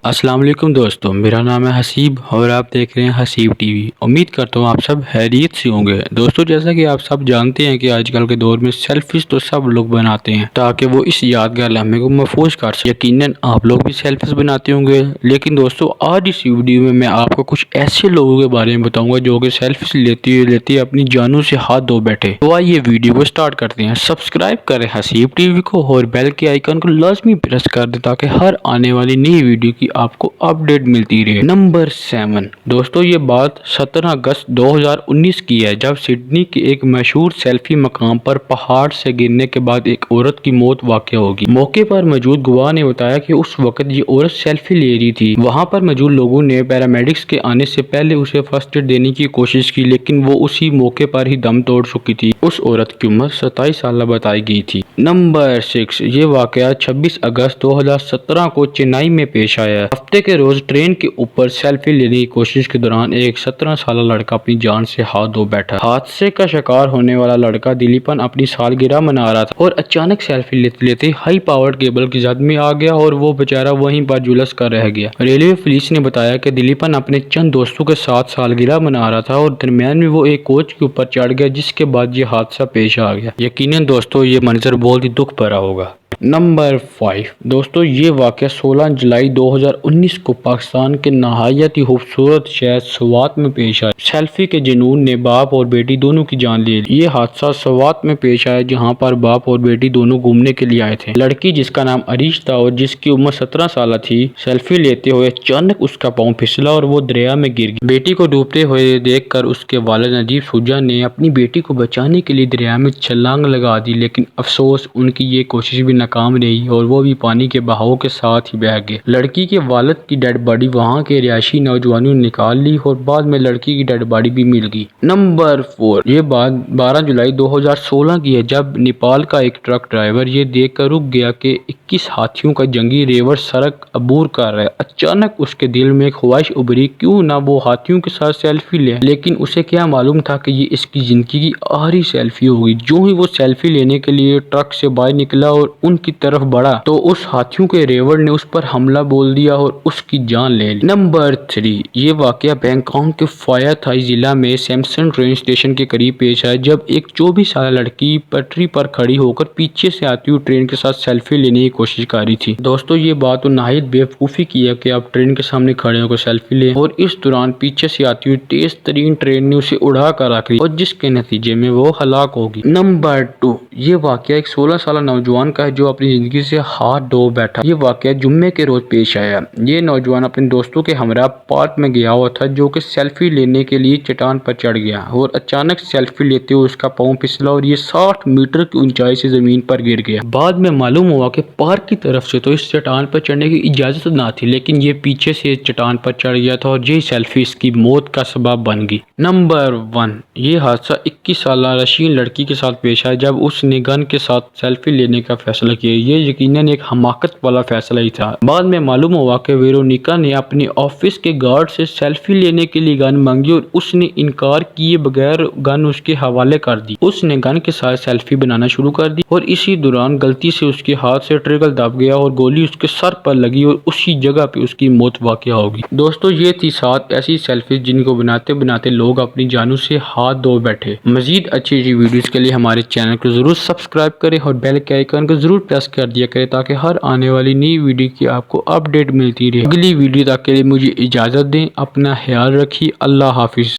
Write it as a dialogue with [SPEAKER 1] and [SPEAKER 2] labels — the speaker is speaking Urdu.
[SPEAKER 1] السلام علیکم دوستو، میرا نام ہے حسیب اور آپ دیکھ رہے ہیں حسیب ٹی وی۔ امید کرتا ہوں آپ سب خیریت سے ہوں گے۔ دوستو، جیسا کہ آپ سب جانتے ہیں کہ آج کل کے دور میں سیلفیز تو سب لوگ بناتے ہیں تاکہ وہ اس یادگار لمحے کو محفوظ کر سکیں۔ یقیناً آپ لوگ بھی سیلفیز بناتے ہوں گے، لیکن دوستو آج اس ویڈیو میں آپ کو کچھ ایسے لوگوں کے بارے میں بتاؤں گا جو کہ سیلفیز لیتے اپنی جانوں سے ہاتھ دھو بیٹھے۔ تو آئیے ویڈیو کو سٹارٹ کرتے ہیں۔ سبسکرائب کریں حسیب ٹی وی کو اور بیل کے آئیکن کو لازمی پریس کر دیں تاکہ ہر آنے والی نئی ویڈیو کی آپ کو اپڈیٹ ملتی رہے۔ نمبر 7 دوستو، یہ بات 17 اگست 2019 کی ہے جب سڈنی کے ایک مشہور سیلفی مقام پر پہاڑ سے گرنے کے بعد ایک عورت کی موت واقع ہوگی۔ موقع پر موجود گواہ نے بتایا کہ اس وقت یہ عورت سیلفی لے رہی تھی۔ وہاں پر موجود لوگوں نے پیرامیڈکس کے آنے سے پہلے اسے فرسٹ ایڈ دینے کی کوشش کی، لیکن وہ اسی موقع پر ہی دم توڑ چکی تھی۔ اس عورت کی عمر 27 سال بتائی گئی تھی۔ نمبر 6 یہ واقعہ 26 اگست 2017 کو چنئی میں پیش آیا۔ ہفتے کے روز ٹرین کے اوپر سیلفی لینے کی کوشش کے دوران ایک 17 سالہ لڑکا اپنی جان سے ہاتھ دھو بیٹھا۔ حادثے کا شکار ہونے والا لڑکا دلیپن اپنی سالگرہ منا رہا تھا اور اچانک سیلفی لیتے ہائی پاورڈ کیبل کی زد میں آ گیا اور وہ بیچارہ وہیں پر جھلس کر رہ گیا۔ ریلوے پولیس نے بتایا کہ دلیپن اپنے چند دوستوں کے ساتھ سالگرہ منا رہا تھا اور درمیان میں وہ ایک کوچ کے اوپر چڑھ گیا، جس کے بعد یہ حادثہ پیش آ گیا۔ یقیناً دوستو یہ منظر بہت ہی دکھ بھرا ہوگا۔ نمبر 5 دوستو، یہ واقعہ 16 جولائی 2019 کو پاکستان کے نہایت ہی خوبصورت شہر سوات میں پیش آیا۔ سیلفی کے جنون نے باپ اور بیٹی دونوں کی جان لے لی۔ یہ حادثہ سوات میں پیش آیا جہاں پر باپ اور بیٹی دونوں گھومنے کے لیے آئے تھے۔ لڑکی جس کا نام عریش تھا اور جس کی عمر 17 سالہ تھی، سیلفی لیتے ہوئے اچانک اس کا پاؤں پھسلا اور وہ دریا میں گر گئی۔ بیٹی کو ڈوبتے ہوئے دیکھ کر اس کے والد نجیب سوجا نے اپنی بیٹی کو بچانے کے لیے دریا میں چھلانگ لگا دی، لیکن افسوس ان کی یہ کوشش بھی ناکام رہی اور وہ بھی پانی کے بہاؤ کے ساتھ ہی بہہ گئے۔ لڑکی کے والد کی ڈیڈ باڈی وہاں کے رہائشی نوجوانوں نے نکال لی اور بعد میں لڑکی کی ڈیڈ باڈی بھی مل گئی۔ نمبر 4 یہ بات 12 جولائی 2016 کی ہے جب نیپال کا ایک ٹرک ڈرائیور یہ دیکھ کر رک گیا کہ 21 ہاتھیوں کا جنگی ریوڑ سڑک عبور کر رہا ہے۔ اچانک اس کے دل میں ایک خواہش ابھری، کیوں نہ وہ ہاتھیوں کے ساتھ سیلفی لے، لیکن اسے کیا معلوم تھا کہ یہ اس کی زندگی کی آخری سیلفی ہوگی۔ جو ہی وہ سیلفی لینے کے لیے ٹرک سے باہر نکلا اور ان کی طرف بڑھا تو اس ہاتھیوں کے ریوڑ نے اس پر حملہ بول دیا اور اس کی جان لے لی۔ نمبر 3 یہ واقعہ بینکاک کے فایا تھائی ضلع میں سیمسن ٹرین اسٹیشن کے قریب پیش آیا جب ایک 24 سالہ لڑکی پٹری پر کھڑی ہو کر پیچھے سے آتی ہوئی ٹرین کے ساتھ سیلفی لینے کی کوشش کر رہی تھی۔ دوستو یہ بات تو نہایت بیوقوفی کی ہے کہ آپ ٹرین کے سامنے کھڑے ہو کر سیلفی لیں اور اس دوران پیچھے سے آتی ہوئی تیز ترین ٹرین نے اسے اڑا کر رکھ دی اور جس کے نتیجے میں وہ ہلاک ہوگی۔ نمبر 2 یہ واقعہ ایک 16 سالہ نوجوان کا ہے جو اپنی زندگی سے ہاتھ دھو بیٹھا۔ یہ واقعہ جمعے کے روز پیش آیا۔ یہ نوجوان اپنے دوستوں کے ہمراہ پارک میں گیا ہوا تھا جو کہ سیلفی لینے کے لیے چٹان پر چڑھ گیا اور اچانک سیلفی لیتے ہوئے اس کا پاؤں پھسلا اور یہ 60 میٹر کی اونچائی سے زمین پر گر گیا۔ بعد میں معلوم ہوا کہ پارک کی طرف سے تو اس چٹان پر چڑھنے کی اجازت نہ تھی، لیکن یہ پیچھے سے چٹان پر چڑھ گیا تھا اور یہی سیلفی اس کی موت کا سبب بن گئی۔ نمبر 1 یہ حادثہ 21 سالہ رشین لڑکی کے ساتھ پیش آیا جب اس نے گن کے ساتھ سیلفی لینے کا فیصلہ کیا۔ یہ یقیناً ایک حماقت والا فیصلہ ہی تھا۔ بعد میں معلوم ہوا کہ ویرونیکا نے اپنے آفس کے گارڈ سے سیلفی لینے کے لیے گن مانگی اور اس نے انکار کیے بغیر گن اس کے حوالے کر دی۔ اس نے گن کے ساتھ سیلفی بنانا شروع کر دی اور اسی دوران غلطی سے اس کے ہاتھ سے ٹریگل دب گیا اور گولی اس کے سر پر لگی اور اسی جگہ پہ اس کی موت واقع ہوگی۔ دوستو یہ تھی 7 ایسی سیلفیز جن کو بناتے بناتے لوگ اپنی جانوں سے ہاتھ دھو بیٹھے۔ مزید اچھی ویڈیوز کے لیے ہمارے چینل کو ضرور سبسکرائب کریں اور بیل کے آئیکن کو ضرور پریس کر دیا کریں تاکہ ہر آنے والی نئی ویڈیو کی آپ کو اپڈیٹ ملتی رہے۔ اگلی ویڈیو تک کے لیے مجھے اجازت دیں، اپنا خیال رکھیے، اللہ حافظ۔